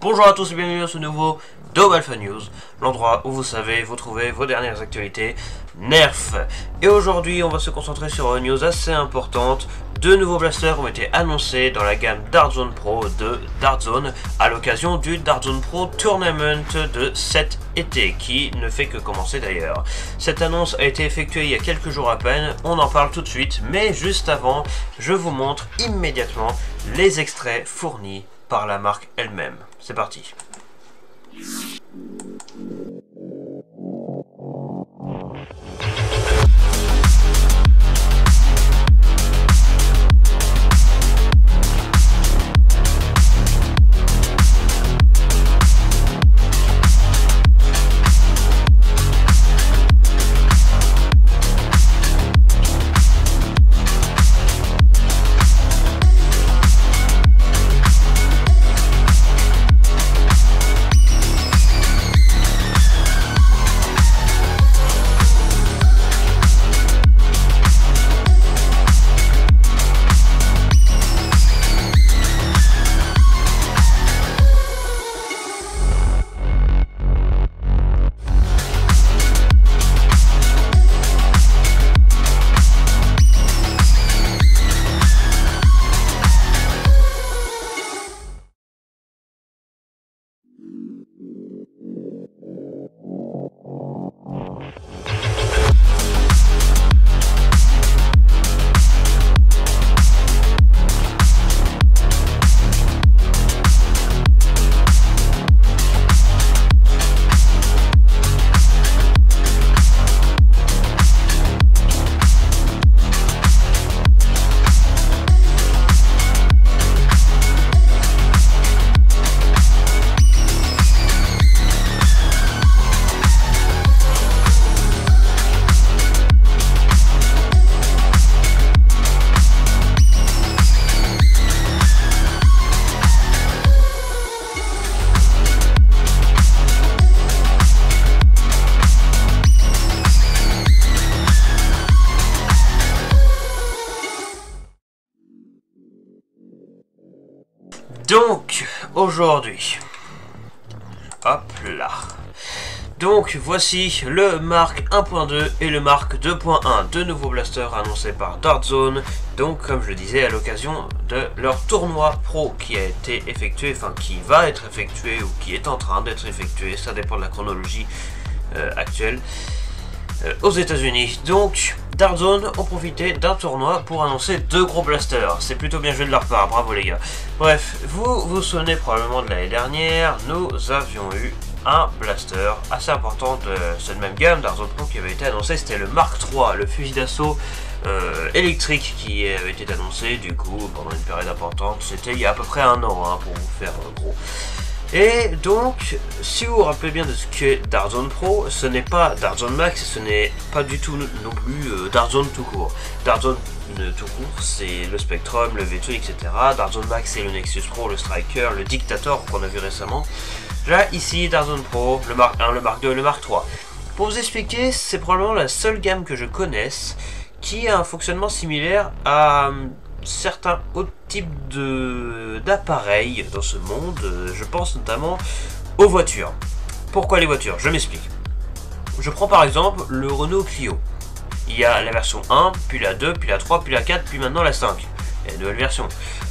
Bonjour à tous et bienvenue à ce nouveau Dome Alpha News, l'endroit où vous savez, vous trouvez vos dernières actualités Nerf. Et aujourd'hui, on va se concentrer sur une news assez importante. Deux nouveaux blasters ont été annoncés dans la gamme Dartzone Pro de Dartzone à l'occasion du Dartzone Pro Tournament de cet été, qui ne fait que commencer d'ailleurs. Cette annonce a été effectuée il y a quelques jours à peine, on en parle tout de suite, mais juste avant, je vous montre immédiatement les extraits fournis par la marque elle-même. C'est parti. Donc, aujourd'hui, hop là, donc voici le Mark 1.2 et le Mark 2.1, deux nouveaux blasters annoncés par Dartzone, donc comme je le disais à l'occasion de leur tournoi pro qui a été effectué, enfin qui va être effectué ou qui est en train d'être effectué, ça dépend de la chronologie actuelle, aux États-Unis. Donc Dartzone ont profité d'un tournoi pour annoncer deux gros blasters. C'est plutôt bien joué de leur part, bravo les gars. Bref, vous vous souvenez probablement de l'année dernière, nous avions eu un blaster assez important de cette même gamme Dartzone Pro qui avait été annoncé, c'était le Mark 3, le fusil d'assaut électrique qui avait été annoncé du coup pendant une période importante. C'était il y a à peu près un an hein, pour vous faire gros. Et donc, si vous vous rappelez bien de ce qu'est Dartzone Pro, ce n'est pas Dartzone Max, ce n'est pas du tout non plus Dartzone tout court. Dartzone tout court, c'est le Spectrum, le V2, etc. Dartzone Max, c'est le Nexus Pro, le Striker, le Dictator qu'on a vu récemment. Là, ici, Dartzone Pro, le Mark 1, le Mark 2, le Mark 3. Pour vous expliquer, c'est probablement la seule gamme que je connaisse qui a un fonctionnement similaire à certains autres types d'appareils dans ce monde, je pense notamment aux voitures. Pourquoi les voitures? Je m'explique. Je prends par exemple le Renault Clio. Il y a la version 1, puis la 2, puis la 3, puis la 4, puis maintenant la 5. Il y a une nouvelle version.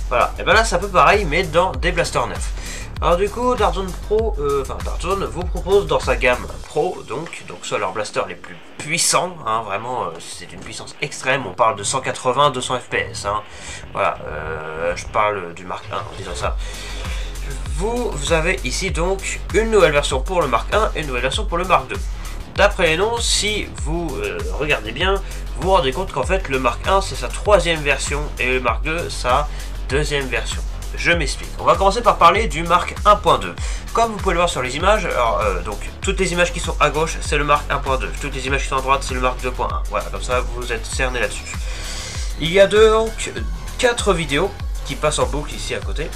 Voilà, et bien là c'est un peu pareil mais dans des blasters neufs. Alors du coup, Dartzone Pro, Dartzone vous propose dans sa gamme Pro, donc soit leurs blasters les plus puissants, hein, vraiment, c'est une puissance extrême, on parle de 180-200 FPS, hein, voilà, je parle du Mark 1 en disant ça. Vous avez ici donc une nouvelle version pour le Mark 1 et une nouvelle version pour le Mark 2. D'après les noms, si vous regardez bien, vous vous rendez compte qu'en fait le Mark 1 c'est sa troisième version et le Mark 2 sa deuxième version. Je m'explique. On va commencer par parler du Mark 1.2. Comme vous pouvez le voir sur les images, alors donc toutes les images qui sont à gauche, c'est le Mark 1.2. Toutes les images qui sont à droite, c'est le Mark 2.1. Voilà, comme ça vous êtes cerné là-dessus. Il y a donc 4 vidéos qui passent en boucle ici à côté,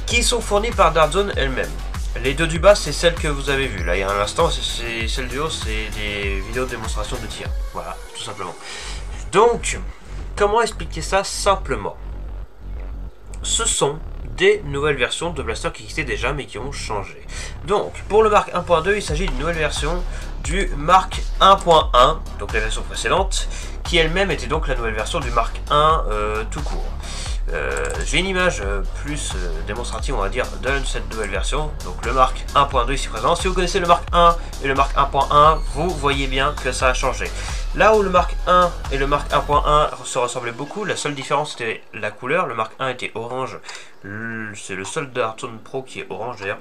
qui sont fournies par Dartzone elle-même. Les deux du bas, c'est celles que vous avez vues. Là, il y a un instant, c'est celle du haut, c'est des vidéos de démonstration de tir. Voilà, tout simplement. Donc, comment expliquer ça simplement? Ce sont des nouvelles versions de Blaster qui existaient déjà mais qui ont changé. Donc pour le Mark 1.2, il s'agit d'une nouvelle version du Mark 1.1, donc la version précédente, qui elle-même était donc la nouvelle version du Mark 1 tout court. J'ai une image plus démonstrative, on va dire, de cette nouvelle version. Donc le Mark 1.2 ici présent. Si vous connaissez le Mark 1 et le Mark 1.1, vous voyez bien que ça a changé. Là où le Mark 1 et le Mark 1.1 se ressemblaient beaucoup, la seule différence c'était la couleur. Le Mark 1 était orange, c'est le seul Dark Zone Pro qui est orange d'ailleurs.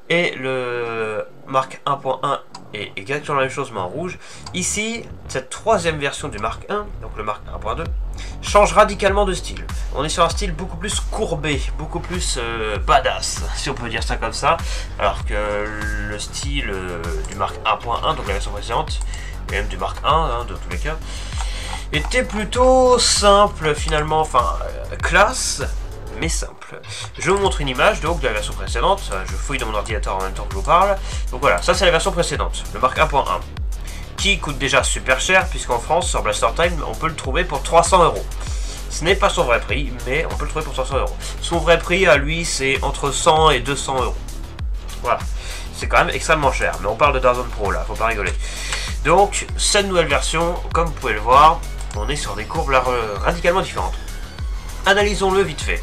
Et le Mark 1.1 est exactement la même chose mais en rouge. Ici, cette troisième version du Mark 1, donc le Mark 1.2, change radicalement de style. On est sur un style beaucoup plus courbé, beaucoup plus badass, si on peut dire ça comme ça. Alors que le style du Mark 1.1, donc la version précédente, et même du Mark 1, hein, de tous les cas, était plutôt simple finalement, enfin classe, mais simple. Je vous montre une image donc de la version précédente, je fouille dans mon ordinateur en même temps que je vous parle. Donc voilà, ça c'est la version précédente, le Mark 1.1, qui coûte déjà super cher, puisqu'en France, sur Blaster Time, on peut le trouver pour 300 €. Ce n'est pas son vrai prix, mais on peut le trouver pour 300 €. Son vrai prix à lui, c'est entre 100 et 200 €. Voilà, c'est quand même extrêmement cher, mais on parle de Dark Zone Pro là, faut pas rigoler. Donc, cette nouvelle version, comme vous pouvez le voir, on est sur des courbes là, radicalement différentes. Analysons-le vite fait.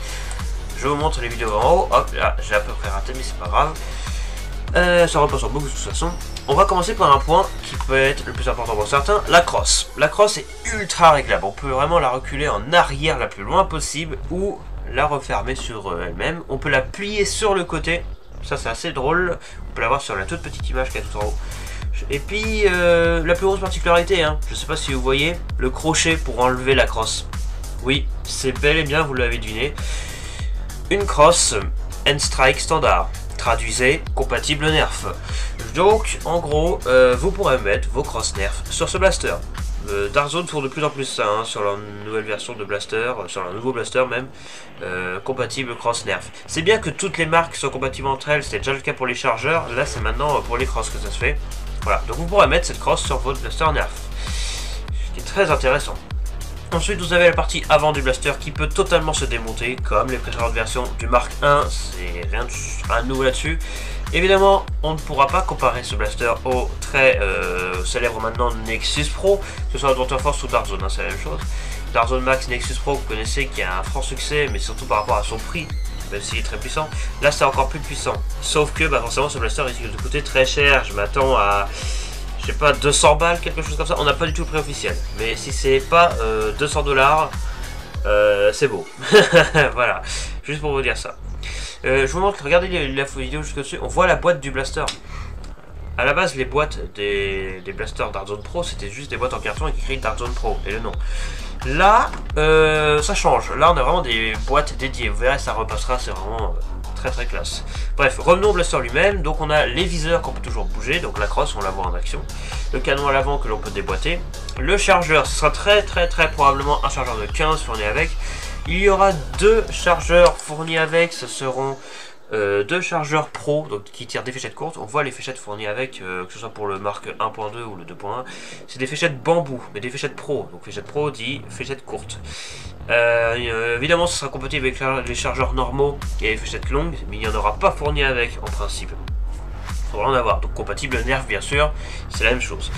Je vous montre les vidéos en haut. Hop, là, j'ai à peu près raté, mais c'est pas grave. Ça repose sur beaucoup de toute façon. On va commencer par un point qui peut être le plus important pour certains, la crosse. La crosse est ultra réglable. On peut vraiment la reculer en arrière la plus loin possible ou la refermer sur elle-même. On peut la plier sur le côté. Ça, c'est assez drôle. On peut la voir sur la toute petite image qui est tout en haut. Et puis, la plus grosse particularité, hein, je sais pas si vous voyez, le crochet pour enlever la crosse. Oui, c'est bel et bien, vous l'avez deviné. Une crosse N-Strike standard. Traduisez, compatible Nerf. Donc, en gros, vous pourrez mettre vos cross Nerf sur ce blaster. Dark Zone tourne de plus en plus ça, hein, sur leur nouvelle version de blaster, sur leur nouveau blaster même, compatible cross Nerf. C'est bien que toutes les marques soient compatibles entre elles, c'était déjà le cas pour les chargeurs, là c'est maintenant pour les cross que ça se fait. Voilà, donc vous pourrez mettre cette crosse sur votre blaster Nerf, ce qui est très intéressant. Ensuite, vous avez la partie avant du blaster qui peut totalement se démonter, comme les précédentes versions du Mark 1, c'est rien de nouveau là-dessus. Évidemment, on ne pourra pas comparer ce blaster au très célèbre maintenant Nexus Pro, que ce soit Adventure Force ou Dark Zone, hein, c'est la même chose. Dark Zone Max Nexus Pro, vous connaissez, qui a un franc succès, mais surtout par rapport à son prix, même s'il est très puissant. Là, c'est encore plus puissant. Sauf que, bah, forcément, ce blaster risque de coûter très cher. Je m'attends à, je sais pas, 200 balles, quelque chose comme ça. On n'a pas du tout le prix officiel. Mais si c'est pas 200 $, c'est beau. Voilà, juste pour vous dire ça. Je vous montre, regardez la vidéo jusque dessus, on voit la boîte du blaster. A la base, les boîtes des blasters Dark Zone Pro, c'était juste des boîtes en carton avec écrit Dark Zone Pro et le nom. Là, ça change. Là, on a vraiment des boîtes dédiées. Vous verrez, ça repassera, c'est vraiment très très classe. Bref, revenons au blaster lui-même. Donc, on a les viseurs qu'on peut toujours bouger. Donc, la crosse, on la voit en action. Le canon à l'avant que l'on peut déboîter. Le chargeur, ce sera très probablement un chargeur de 15 fourni avec. Il y aura deux chargeurs fournis avec, ce seront deux chargeurs pro donc, qui tirent des fléchettes courtes. On voit les fléchettes fournies avec, que ce soit pour le Mark 1.2 ou le 2.1. C'est des fléchettes bambou, mais des fléchettes pro. Donc fléchettes pro dit fléchettes courtes. Évidemment, ce sera compatible avec les chargeurs normaux et les fléchettes longues, mais il n'y en aura pas fourni avec en principe. Il faudra en avoir. Donc compatible Nerf, bien sûr, c'est la même chose.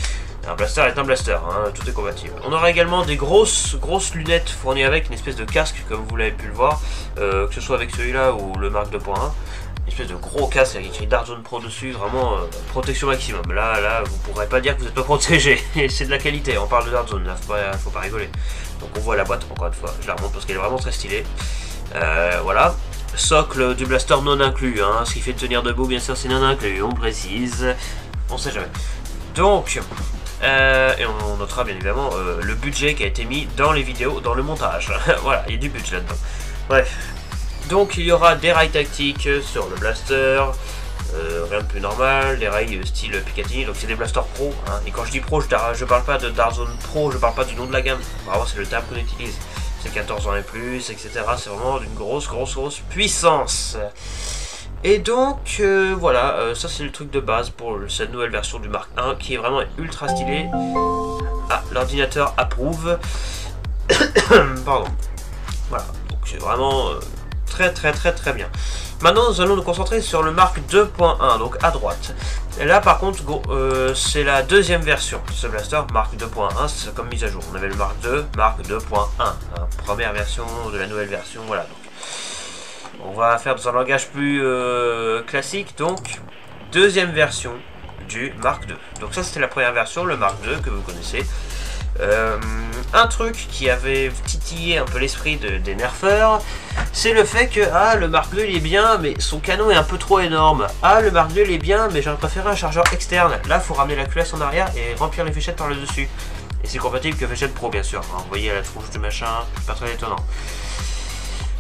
Un blaster est un blaster, hein, tout est compatible. On aura également des grosses lunettes fournies avec, une espèce de casque, comme vous l'avez pu le voir, que ce soit avec celui-là ou le Mark 2.1. Une espèce de gros casque avec écrit Dark Zone Pro dessus, vraiment protection maximum. Là, vous pourrez pas dire que vous n'êtes pas protégé. C'est de la qualité, on parle de Dark Zone, là, faut pas rigoler. Donc on voit la boîte, encore une fois, je la remonte parce qu'elle est vraiment très stylée. Voilà. Socle du blaster non inclus, hein, ce qui fait tenir debout, bien sûr, c'est non inclus, on précise, on sait jamais. Donc, et on notera bien évidemment le budget qui a été mis dans les vidéos, dans le montage. Voilà, il y a du budget là-dedans. Bref. Donc il y aura des rails tactiques sur le blaster, rien de plus normal, des rails style Picatinny, donc c'est des blasters pro. Hein. Et quand je dis pro, je parle pas de Dark Zone Pro, je parle pas du nom de la gamme. Vraiment, c'est le terme qu'on utilise. C'est 14 ans et plus, etc. C'est vraiment d'une grosse puissance. Et donc, voilà, ça c'est le truc de base pour cette nouvelle version du Mark 1 qui est vraiment ultra stylé. Ah, l'ordinateur approuve. Pardon. Voilà, donc c'est vraiment très bien. Maintenant nous allons nous concentrer sur le Mark 2.1, donc à droite. Et là par contre c'est la deuxième version de ce blaster, Mark 2.1, c'est comme mise à jour. On avait le Mark 2, Mark 2.1, hein, première version de la nouvelle version, voilà. Donc, on va faire dans un langage plus classique, donc deuxième version du Mark 2. Donc ça c'était la première version, le Mark 2 que vous connaissez. Un truc qui avait titillé un peu l'esprit des nerfeurs, c'est le fait que le Mark II il est bien mais son canon est un peu trop énorme. Le Mark II il est bien mais j'aurais préféré un chargeur externe. Là faut ramener la culasse en arrière et remplir les fléchettes par le dessus. Et c'est compatible que fléchette pro bien sûr, hein. Vous voyez la tronche du machin, pas très étonnant.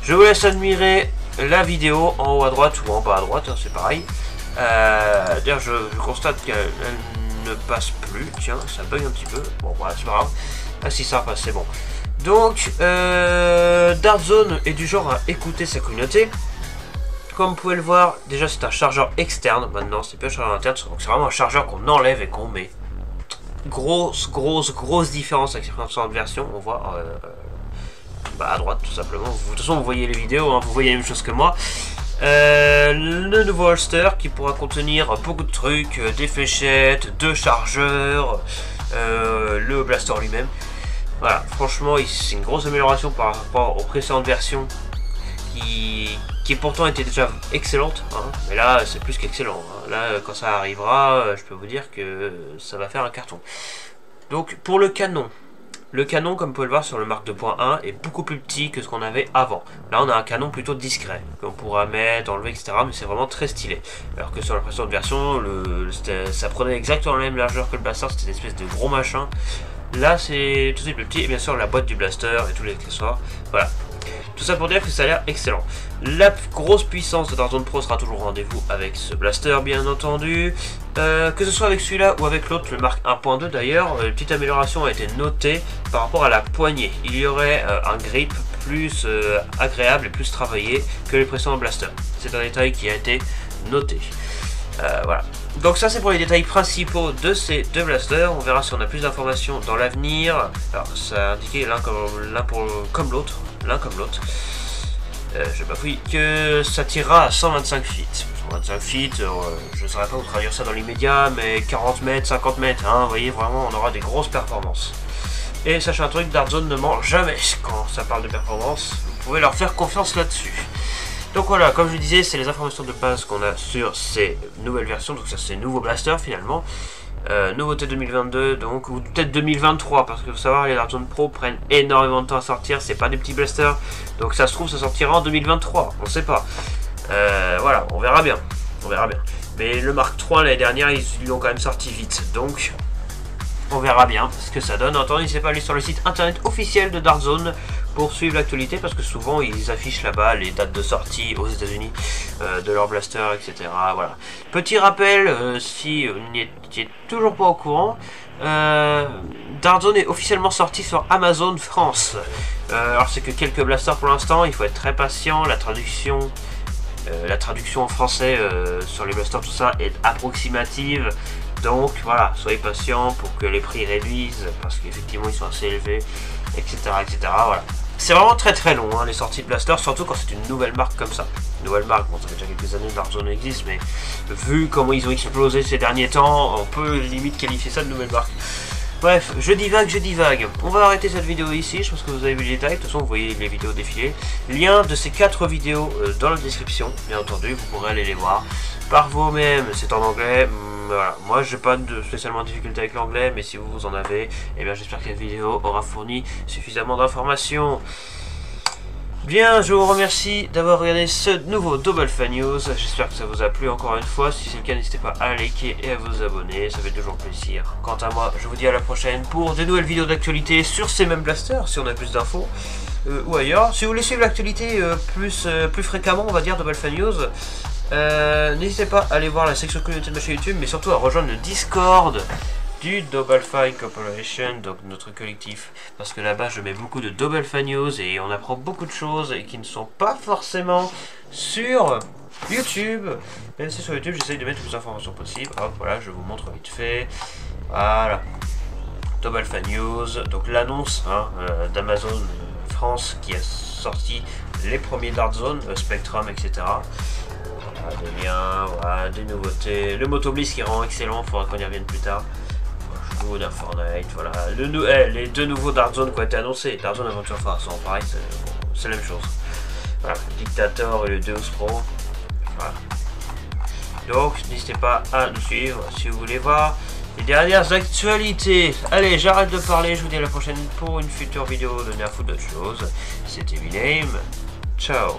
Je vous laisse admirer la vidéo en haut à droite ou en bas à droite, hein, c'est pareil. D'ailleurs je constate qu'elle ne passe plus, tiens ça bug un petit peu, bon voilà c'est pas grave. Ah si ça passe, c'est bon. Donc Dartzone est du genre à écouter sa communauté. Comme vous pouvez le voir, déjà c'est un chargeur externe maintenant, c'est pas un chargeur interne, donc c'est vraiment un chargeur qu'on enlève et qu'on met. Grosse différence avec les précédentes versions, on voit à droite tout simplement. De toute façon vous voyez les vidéos, hein, vous voyez la même chose que moi. Le nouveau holster qui pourra contenir beaucoup de trucs, des fléchettes, deux chargeurs, le blaster lui-même. Voilà, franchement c'est une grosse amélioration par rapport aux précédentes versions qui pourtant étaient déjà excellentes, hein, mais là c'est plus qu'excellent, hein. Là quand ça arrivera, je peux vous dire que ça va faire un carton. Donc pour le canon comme vous pouvez le voir sur le Mark 2.1 est beaucoup plus petit que ce qu'on avait avant. Là on a un canon plutôt discret qu'on pourra mettre, enlever, etc. Mais c'est vraiment très stylé. Alors que sur la précédente version, ça prenait exactement la même largeur que le blaster, c'était une espèce de gros machin. Là c'est tout de suite plus petit et bien sûr la boîte du blaster et tous les accessoires. Voilà. Tout ça pour dire que ça a l'air excellent. La grosse puissance de Dartzone Pro sera toujours au rendez-vous avec ce blaster bien entendu. Que ce soit avec celui-là ou avec l'autre, le Mark 1.2 d'ailleurs, une petite amélioration a été notée par rapport à la poignée. Il y aurait un grip plus agréable et plus travaillé que les précédents blasters. C'est un détail qui a été noté. Voilà. Donc ça c'est pour les détails principaux de ces deux blasters. On verra si on a plus d'informations dans l'avenir. Alors ça a indiqué l'un comme l'autre. Je bafouille que ça tirera à 125 feet. 125 feet, je ne saurais pas vous traduire ça dans l'immédiat, mais 40 mètres, 50 mètres, hein, vous voyez vraiment on aura des grosses performances. Et sachez un truc, Dartzone ne ment jamais quand ça parle de performance. Vous pouvez leur faire confiance là-dessus. Donc voilà, comme je vous disais, c'est les informations de base qu'on a sur ces nouvelles versions, donc ça c'est nouveau blaster finalement. Nouveauté 2022 donc, ou peut-être 2023, parce que faut savoir les Dartzone Pro prennent énormément de temps à sortir, c'est pas des petits blasters, donc ça se trouve ça sortira en 2023, on sait pas. Voilà, on verra bien, mais le Mark 3 l'année dernière ils l'ont quand même sorti vite, donc on verra bien ce que ça donne. En attendant, n'hésitez pas à aller sur le site internet officiel de Dartzone pour suivre l'actualité, parce que souvent ils affichent là-bas les dates de sortie aux États-Unis de leur blaster, etc. Voilà. Petit rappel, si vous n'étiez toujours pas au courant, Dartzone est officiellement sorti sur Amazon France. Alors c'est que quelques blasters pour l'instant, il faut être très patient. La traduction en français sur les blasters, tout ça est approximative. Donc voilà, soyez patients pour que les prix réduisent, parce qu'effectivement ils sont assez élevés, etc. Voilà. C'est vraiment très long, hein, les sorties de blaster, surtout quand c'est une nouvelle marque comme ça. Nouvelle marque, bon ça fait déjà quelques années que Dartzone existe, mais vu comment ils ont explosé ces derniers temps, on peut limite qualifier ça de nouvelle marque. Bref, je divague. On va arrêter cette vidéo ici, je pense que vous avez vu les détails, de toute façon vous voyez les vidéos défiler. Lien de ces 4 vidéos dans la description, bien entendu, vous pourrez aller les voir par vous-même, c'est en anglais. Voilà, moi j'ai pas spécialement de difficulté avec l'anglais, mais si vous en avez, eh bien j'espère que cette vidéo aura fourni suffisamment d'informations. Bien, je vous remercie d'avoir regardé ce nouveau Double Fan News, j'espère que ça vous a plu encore une fois, si c'est le cas n'hésitez pas à liker et à vous abonner, ça fait toujours plaisir. Quant à moi, je vous dis à la prochaine pour de nouvelles vidéos d'actualité sur ces mêmes blasters, si on a plus d'infos, ou ailleurs. Si vous voulez suivre l'actualité plus fréquemment, on va dire, Double Fan News, n'hésitez pas à aller voir la section communauté de ma chaîne YouTube, mais surtout à rejoindre le Discord du Double Fine Corporation, donc notre collectif, parce que là-bas je mets beaucoup de Double Fan News et on apprend beaucoup de choses et qui ne sont pas forcément sur YouTube. Même si sur YouTube j'essaye de mettre toutes les informations possibles. Hop, voilà, je vous montre vite fait. Voilà, Double Fan News, donc l'annonce d'Amazon France qui a sorti les premiers Dark Zone, Spectrum, etc. Voilà, des liens, voilà, des nouveautés. Le Motobliss qui rend excellent, il faudra qu'on y revienne plus tard. Nouveau d'un Fortnite, voilà. Les deux nouveaux Dark Zone qui ont été annoncés. Dark Zone Adventure Force, bon, pareil, c'est la même chose. Voilà, Dictator et le Deus Pro. Voilà. Donc, n'hésitez pas à nous suivre si vous voulez voir les dernières actualités. Allez, j'arrête de parler, je vous dis à la prochaine pour une future vidéo de Nerf ou d'autres choses. C'était Viname. Ciao.